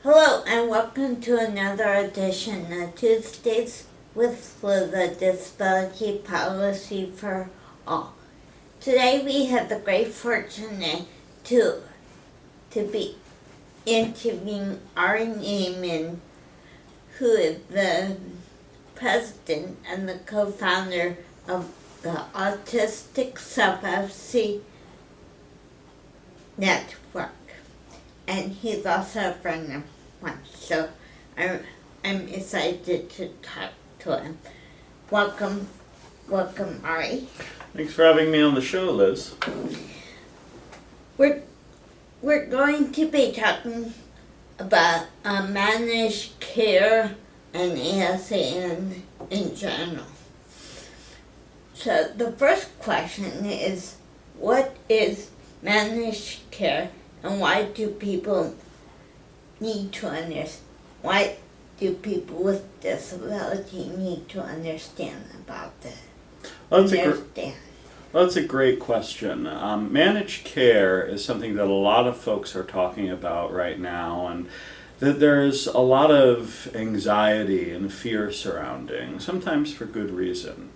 Hello and welcome to another edition of Tuesdays with Liz, a disability policy for all. Today we have the great fortune to be interviewing Ari Ne'eman, who is the president and the co-founder of the Autistic Self Advocacy Network. And he's also a friend of mine, so I'm excited to talk to him. Welcome, Ari. Thanks for having me on the show, Liz. We're going to be talking about managed care and ASAN in general. So the first question is, what is managed care? And why do people need to understand? Why do people with disability need to understand about that? That's a great question. Managed care is something that a lot of folks are talking about right now, and that there's a lot of anxiety and fear surrounding, sometimes for good reason.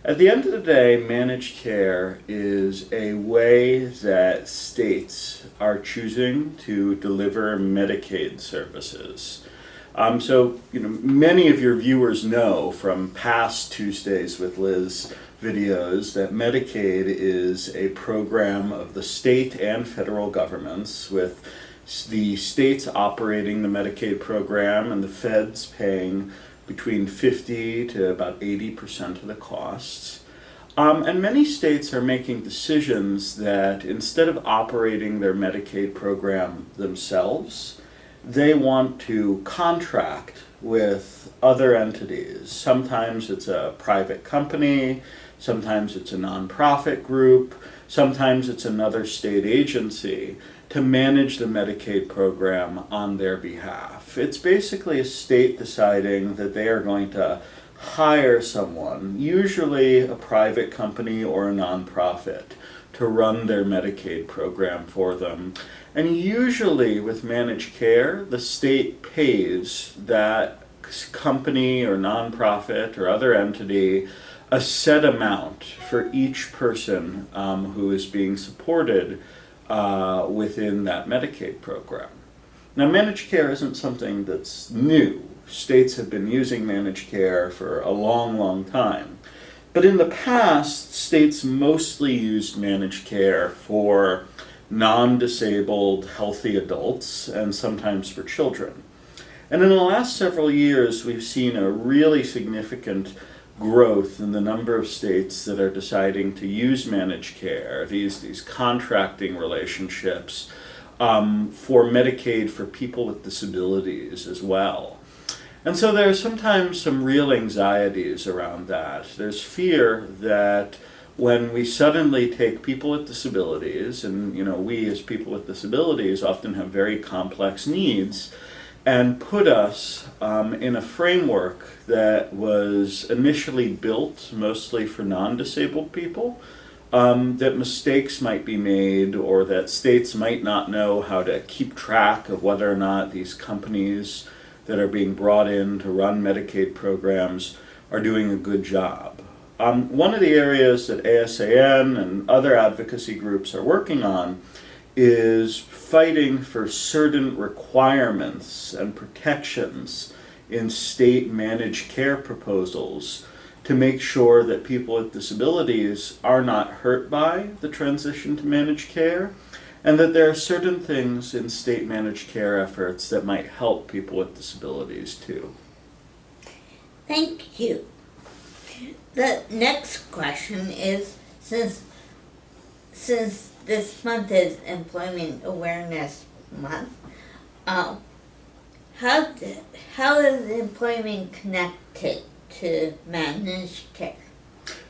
At the end of the day, managed care is a way that states are choosing to deliver Medicaid services. So, many of your viewers know from past Tuesdays with Liz videos that Medicaid is a program of the state and federal governments, with the states operating the Medicaid program and the feds paying between 50 to about 80% of the costs. And many states are making decisions that instead of operating their Medicaid program themselves, they want to contract with other entities. Sometimes it's a private company, sometimes it's a nonprofit group, sometimes it's another state agency to manage the Medicaid program on their behalf. It's basically a state deciding that they are going to hire someone, usually a private company or a nonprofit, to run their Medicaid program for them. And usually with managed care, the state pays that company or nonprofit or other entity a set amount for each person who is being supported within that Medicaid program. Now, managed care isn't something that's new. States have been using managed care for a long, long time. But in the past, states mostly used managed care for non-disabled, healthy adults, and sometimes for children. And in the last several years, we've seen a really significant growth in the number of states that are deciding to use managed care, these contracting relationships for Medicaid for people with disabilities as well. And so there's sometimes some real anxieties around that. There's fear that when we suddenly take people with disabilities, and we as people with disabilities often have very complex needs, and put us in a framework that was initially built mostly for non-disabled people, that mistakes might be made, or that states might not know how to keep track of whether or not these companies that are being brought in to run Medicaid programs are doing a good job. One of the areas that ASAN and other advocacy groups are working on is fighting for certain requirements and protections in state managed care proposals to make sure that people with disabilities are not hurt by the transition to managed care, and that there are certain things in state managed care efforts that might help people with disabilities too. Thank you. The next question is, since this month is Employment Awareness Month, how is employment connected to managed care?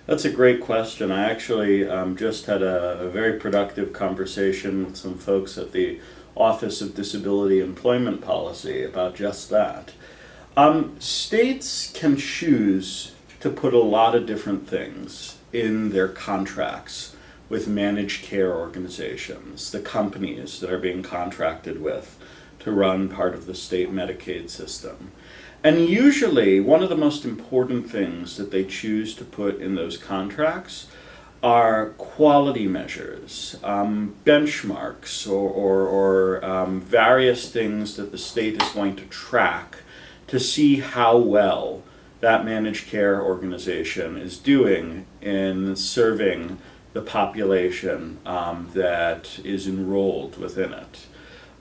That's a great question. I actually just had a very productive conversation with some folks at the Office of Disability Employment Policy about just that. States can choose to put a lot of different things in their contracts with managed care organizations, the companies that are being contracted with to run part of the state Medicaid system. And usually, one of the most important things that they choose to put in those contracts are quality measures, benchmarks, or various things that the state is going to track to see how well that managed care organization is doing in serving the population that is enrolled within it.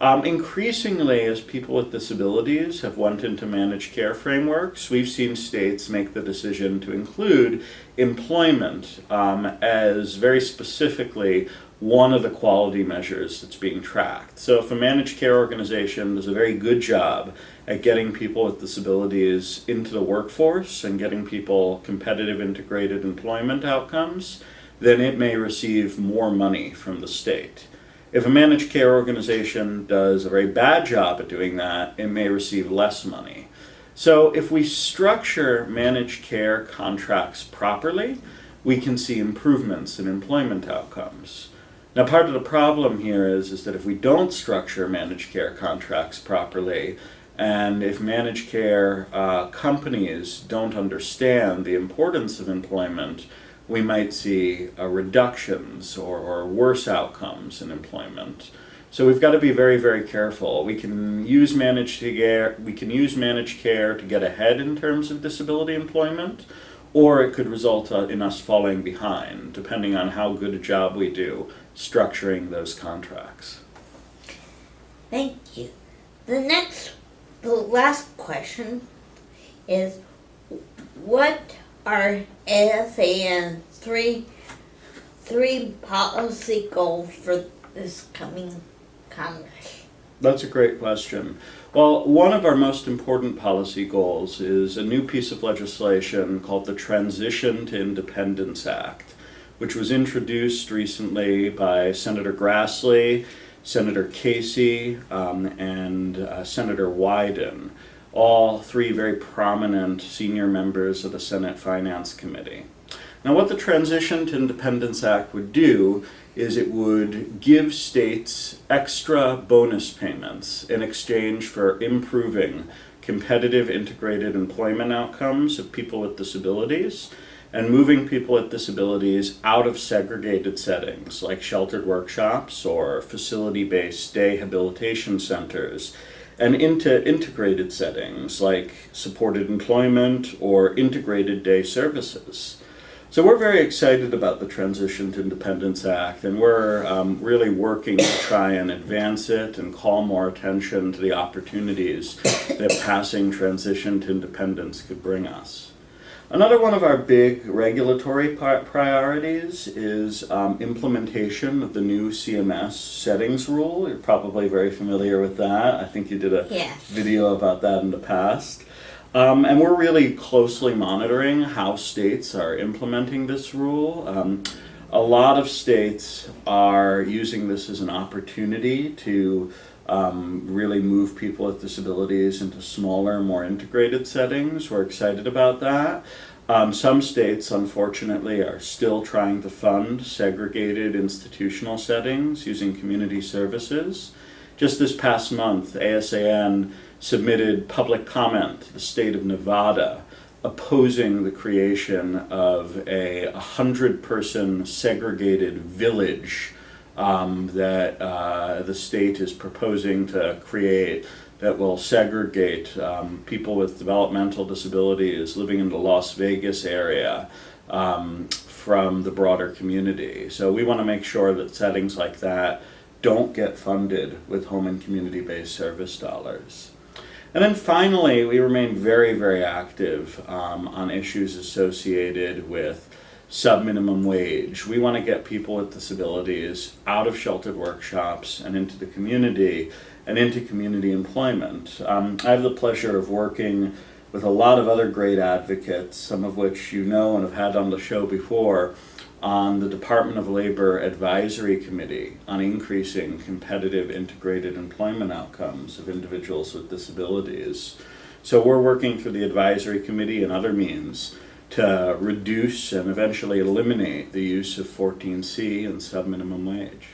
Increasingly, as people with disabilities have went into managed care frameworks, we've seen states make the decision to include employment as very specifically one of the quality measures that's being tracked. So if a managed care organization does a very good job at getting people with disabilities into the workforce and getting people competitive integrated employment outcomes, then it may receive more money from the state. If a managed care organization does a very bad job at doing that, it may receive less money. So if we structure managed care contracts properly, we can see improvements in employment outcomes. Now, part of the problem here is that if we don't structure managed care contracts properly, and if managed care companies don't understand the importance of employment, we might see reductions or worse outcomes in employment. So we've got to be very, very careful. We can use managed care to get ahead in terms of disability employment, or it could result in us falling behind, depending on how good a job we do structuring those contracts. Thank you. The last question is, what are ASAN's three policy goals for this coming Congress? That's a great question. Well, one of our most important policy goals is a new piece of legislation called the Transition to Independence Act, which was introduced recently by Senator Grassley, Senator Casey, and Senator Wyden, all three very prominent senior members of the Senate Finance Committee. Now, what the Transition to Independence Act would do is it would give states extra bonus payments in exchange for improving competitive integrated employment outcomes of people with disabilities and moving people with disabilities out of segregated settings like sheltered workshops or facility-based day habilitation centers and into integrated settings like supported employment or integrated day services. So we're very excited about the Transition to Independence Act, and we're really working to try and advance it and call more attention to the opportunities that passing transition to independence could bring us. Another one of our big regulatory priorities is implementation of the new CMS settings rule. You're probably very familiar with that. I think you did a video about that in the past. And we're really closely monitoring how states are implementing this rule. A lot of states are using this as an opportunity to really move people with disabilities into smaller, more integrated settings. We're excited about that. Some states, unfortunately, are still trying to fund segregated institutional settings using community services. Just this past month, ASAN submitted public comment to the state of Nevada opposing the creation of a 100-person segregated village that the state is proposing to create that will segregate people with developmental disabilities living in the Las Vegas area from the broader community. So we want to make sure that settings like that don't get funded with home and community-based service dollars. And then finally, we remain very, very active on issues associated with sub-minimum wage. We want to get people with disabilities out of sheltered workshops and into the community and into community employment. I have the pleasure of working with a lot of other great advocates, some of which you know and have had on the show before, on the Department of Labor Advisory Committee on increasing competitive integrated employment outcomes of individuals with disabilities. So we're working through the advisory committee and other means to reduce and eventually eliminate the use of 14C and sub-minimum wage.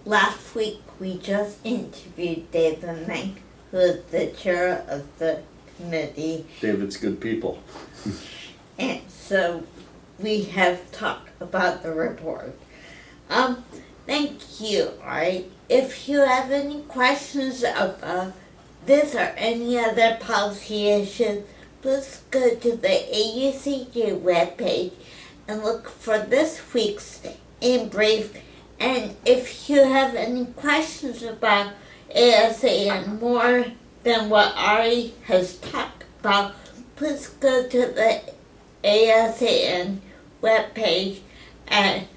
last week we just interviewed David Mink, who is the chair of the committee, David's good people. and so we have talked about the report. Thank you, Ari. If you have any questions about this or any other policy issues, please go to the AUCJ webpage and look for this week's In Brief. And if you have any questions about ASAN more than what Ari has talked about, please go to the ASAN webpage and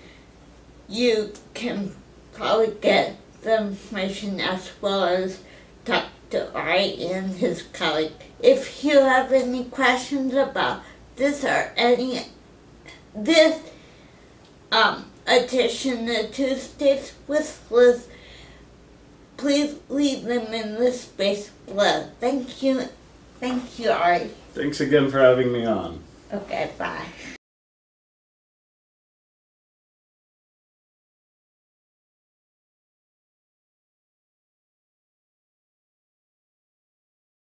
you can probably get the information as well as talk to Ari and his colleague. If you have any questions about this or this edition of Tuesdays with Liz, please leave them in the space below. Thank you, Ari. Thanks again for having me on. Okay, bye.